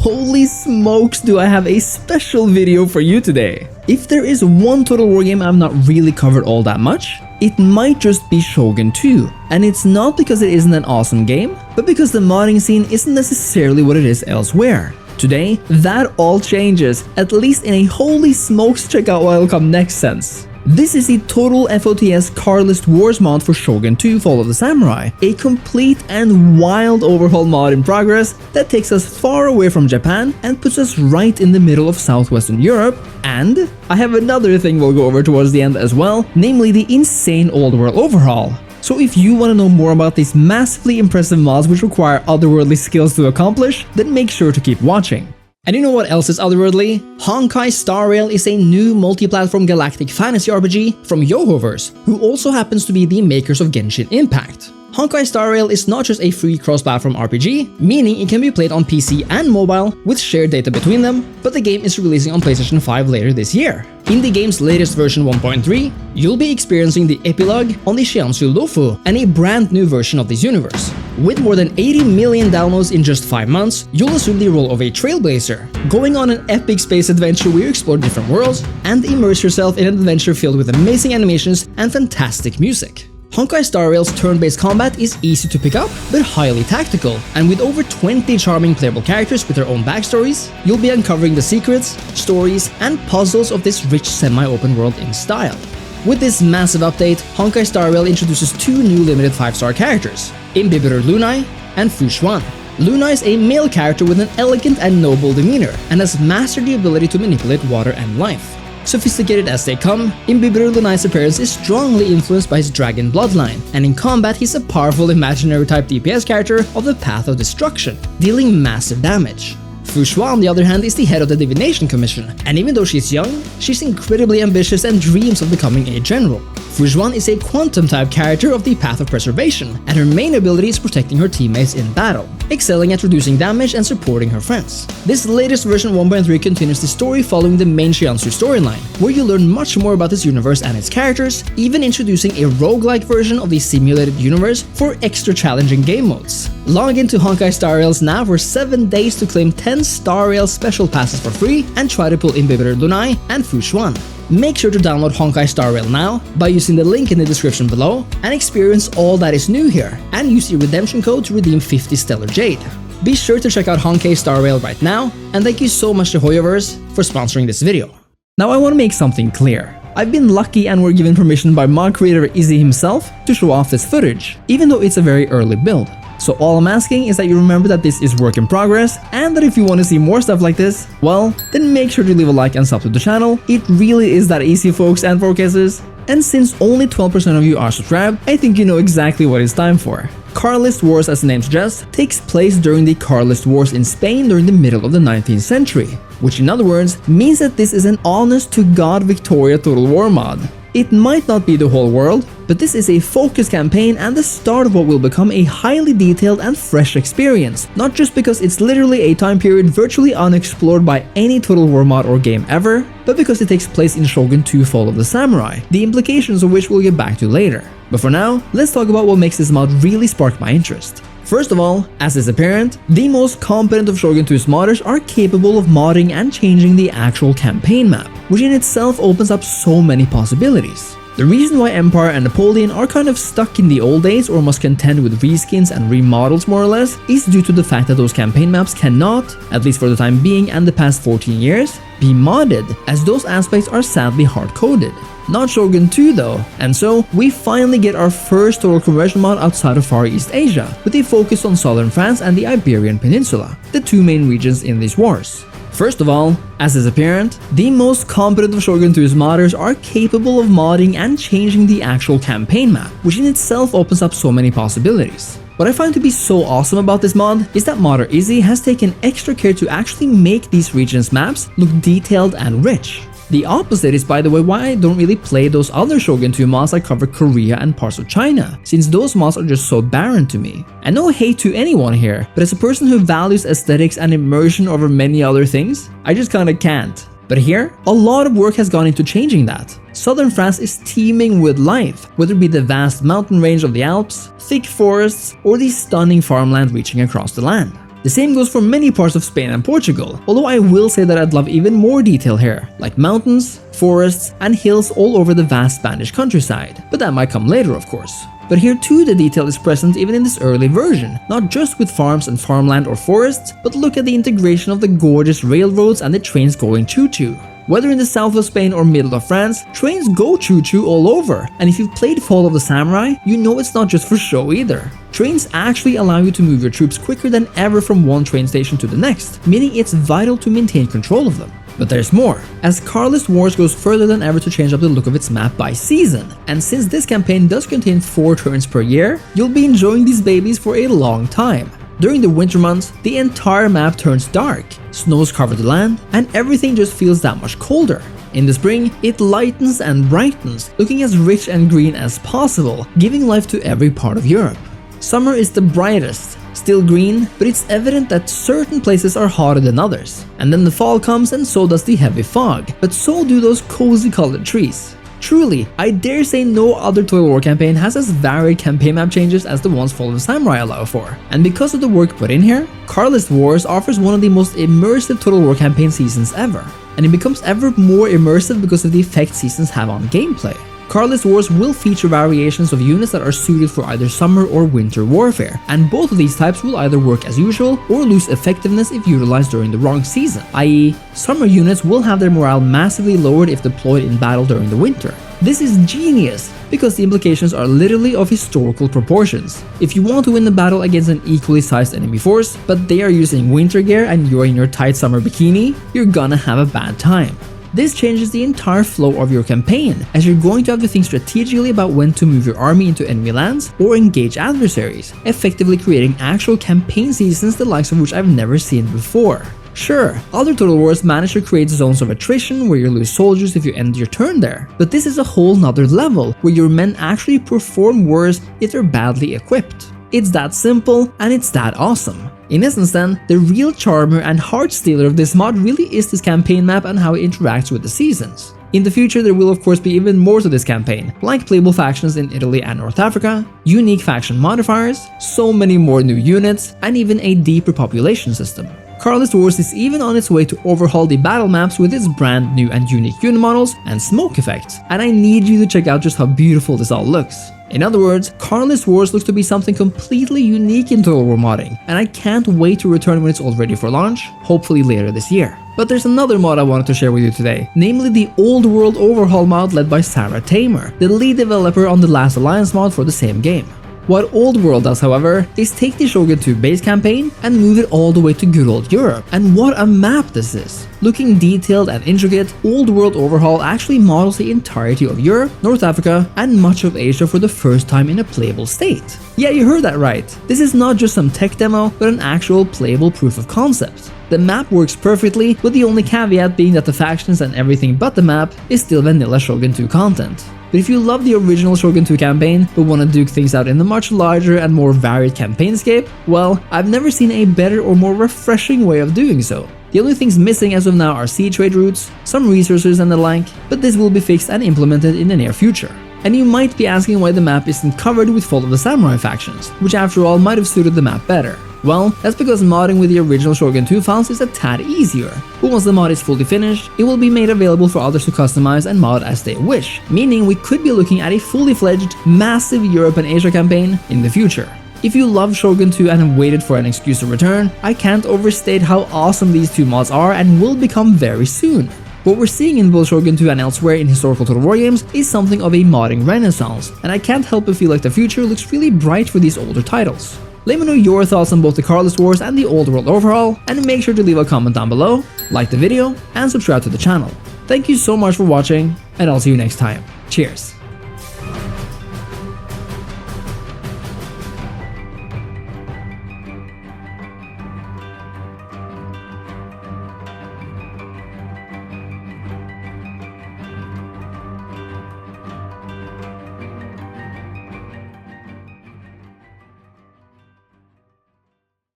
Holy smokes, do I have a special video for you today. If there is one Total War game I've not really covered all that much, it might just be Shogun 2. And it's not because it isn't an awesome game, but because the modding scene isn't necessarily what it is elsewhere. Today, that all changes, at least in a holy smokes check out what will come next sense. This is the Total FOTS Carlist Wars mod for Shogun 2 Fall of the Samurai, a complete and wild overhaul mod in progress that takes us far away from Japan and puts us right in the middle of southwestern Europe. And I have another thing we'll go over towards the end as well, namely the insane old World Overhaul. So if you want to know more about these massively impressive mods which require otherworldly skills to accomplish, then make sure to keep watching. And you know what else is otherworldly? Honkai Star Rail is a new multi-platform galactic fantasy RPG from Yohoverse, who also happens to be the makers of Genshin Impact. Honkai Star Rail is not just a free cross-platform RPG, meaning it can be played on PC and mobile with shared data between them, but the game is releasing on PlayStation 5 later this year. In the game's latest version 1.3, you'll be experiencing the epilogue on the Shiansu Lofu and a brand new version of this universe. With more than 80 million downloads in just 5 months, you'll assume the role of a trailblazer, going on an epic space adventure where you explore different worlds and immerse yourself in an adventure filled with amazing animations and fantastic music. Honkai Star Rail's turn-based combat is easy to pick up, but highly tactical, and with over 20 charming playable characters with their own backstories, you'll be uncovering the secrets, stories, and puzzles of this rich semi-open world in style. With this massive update, Honkai Star Rail introduces 2 new limited 5-star characters, Imbibitor Lunai and Fu Xuan. Lunai is a male character with an elegant and noble demeanor, and has mastered the ability to manipulate water and life. Sophisticated as they come, Imbibitor Lunai's appearance is strongly influenced by his dragon bloodline, and in combat he's a powerful imaginary type DPS character of the Path of Destruction, dealing massive damage. Fu Xuan, on the other hand, is the head of the Divination Commission, and even though she's young, she's incredibly ambitious and dreams of becoming a general. Fu Xuan is a quantum type character of the Path of Preservation, and her main ability is protecting her teammates in battle, excelling at reducing damage and supporting her friends. This latest version 1.3 continues the story following the main Shiansu storyline, where you learn much more about this universe and its characters, even introducing a roguelike version of the simulated universe for extra challenging game modes. Log into Honkai Star Rails now for 7 days to claim 10 Star Rail special passes for free and try to pull Imbibitor Lunai and Fu Xuan. Make sure to download Honkai Star Rail now by using the link in the description below and experience all that is new here, and use the redemption code to redeem 50 Stellar Jade. Be sure to check out Honkai Star Rail right now, and thank you so much to Hoyoverse for sponsoring this video. Now I want to make something clear. I've been lucky and were given permission by mod creator Izzy himself to show off this footage, even though it's a very early build. So all I'm asking is that you remember that this is work in progress, and that if you want to see more stuff like this, well, then make sure to leave a like and sub to the channel. It really is that easy, folks and forecasters. And since only 12% of you are subscribed, I think you know exactly what it's time for. Carlist Wars, as the name suggests, takes place during the Carlist Wars in Spain during the middle of the 19th century, which in other words means that this is an honest-to-God Victoria Total War mod. It might not be the whole world, but this is a focused campaign and the start of what will become a highly detailed and fresh experience, not just because it's literally a time period virtually unexplored by any Total War mod or game ever, but because it takes place in Shogun 2 Fall of the Samurai, the implications of which we'll get back to later. But for now, let's talk about what makes this mod really spark my interest. First of all, as is apparent, the most competent of Shogun 2's modders are capable of modding and changing the actual campaign map, which in itself opens up so many possibilities. The reason why Empire and Napoleon are kind of stuck in the old days or must contend with reskins and remodels more or less is due to the fact that those campaign maps cannot, at least for the time being and the past 14 years, be modded, as those aspects are sadly hard-coded. Not Shogun 2 though, and so we finally get our first total conversion mod outside of Far East Asia, with a focus on southern France and the Iberian Peninsula, the 2 main regions in these wars. First of all, as is apparent, the most competent of Shogun 2's modders are capable of modding and changing the actual campaign map, which in itself opens up so many possibilities. What I find to be so awesome about this mod is that modder Izzy has taken extra care to actually make these regions' maps look detailed and rich. The opposite is, by the way, why I don't really play those other Shogun 2 mods that cover Korea and parts of China, since those mods are just so barren to me. And no hate to anyone here, but as a person who values aesthetics and immersion over many other things, I just kinda can't. But here, a lot of work has gone into changing that. Southern France is teeming with life, whether it be the vast mountain range of the Alps, thick forests, or the stunning farmland reaching across the land. The same goes for many parts of Spain and Portugal, although I will say that I'd love even more detail here, like mountains, forests, and hills all over the vast Spanish countryside, but that might come later of course. But here too the detail is present even in this early version, not just with farms and farmland or forests, but look at the integration of the gorgeous railroads and the trains going choo-choo. Whether in the south of Spain or middle of France, trains go choo-choo all over, and if you've played Fall of the Samurai, you know it's not just for show either. Trains actually allow you to move your troops quicker than ever from one train station to the next, meaning it's vital to maintain control of them. But there's more, as Carlist Wars goes further than ever to change up the look of its map by season, and since this campaign does contain 4 turns per year, you'll be enjoying these babies for a long time. During the winter months, the entire map turns dark, snows cover the land, and everything just feels that much colder. In the spring, it lightens and brightens, looking as rich and green as possible, giving life to every part of Europe. Summer is the brightest, still green, but it's evident that certain places are hotter than others. And then the fall comes and so does the heavy fog, but so do those cozy colored trees. Truly, I dare say no other Total War campaign has as varied campaign map changes as the ones Fall of the Samurai allow for. And because of the work put in here, Carlist Wars offers one of the most immersive Total War campaign seasons ever. And it becomes ever more immersive because of the effect seasons have on gameplay. Carlist Wars will feature variations of units that are suited for either summer or winter warfare, and both of these types will either work as usual or lose effectiveness if utilized during the wrong season, i.e. summer units will have their morale massively lowered if deployed in battle during the winter. This is genius, because the implications are literally of historical proportions. If you want to win the battle against an equally sized enemy force, but they are using winter gear and you're in your tight summer bikini, you're gonna have a bad time. This changes the entire flow of your campaign, as you're going to have to think strategically about when to move your army into enemy lands or engage adversaries, effectively creating actual campaign seasons the likes of which I've never seen before. Sure, other Total Wars manage to create zones of attrition where you lose soldiers if you end your turn there, but this is a whole nother level where your men actually perform worse if they're badly equipped. It's that simple and it's that awesome. In essence then, the real charmer and heart stealer of this mod really is this campaign map and how it interacts with the seasons. In the future there will of course be even more to this campaign, like playable factions in Italy and North Africa, unique faction modifiers, so many more new units, and even a deeper population system. Carlist Wars is even on its way to overhaul the battle maps with its brand new and unique unit models and smoke effects, and I need you to check out just how beautiful this all looks. In other words, Carlist Wars looks to be something completely unique in Total War modding, and I can't wait to return when it's all ready for launch, hopefully later this year. But there's another mod I wanted to share with you today, namely the Old World Overhaul mod led by Sarah Tamer, the lead developer on the Last Alliance mod for the same game. What Old World does, however, is take the Shogun 2 base campaign and move it all the way to good old Europe, and what a map this is! Looking detailed and intricate, Old World Overhaul actually models the entirety of Europe, North Africa, and much of Asia for the first time in a playable state. Yeah, you heard that right. This is not just some tech demo, but an actual playable proof of concept. The map works perfectly, with the only caveat being that the factions and everything but the map is still vanilla Shogun 2 content. But if you love the original Shogun 2 campaign, but want to duke things out in the much larger and more varied campaignscape, well, I've never seen a better or more refreshing way of doing so. The only things missing as of now are sea trade routes, some resources and the like, but this will be fixed and implemented in the near future. And you might be asking why the map isn't covered with Fall of the Samurai factions, which after all might have suited the map better. Well, that's because modding with the original Shogun 2 files is a tad easier, but once the mod is fully finished, it will be made available for others to customize and mod as they wish, meaning we could be looking at a fully fledged, massive Europe and Asia campaign in the future. If you love Shogun 2 and have waited for an excuse to return, I can't overstate how awesome these two mods are and will become very soon. What we're seeing in both Shogun 2 and elsewhere in historical Total War games is something of a modding renaissance, and I can't help but feel like the future looks really bright for these older titles. Let me know your thoughts on both the Carlist Wars and the Old World Overhaul, and make sure to leave a comment down below, like the video, and subscribe to the channel. Thank you so much for watching, and I'll see you next time. Cheers!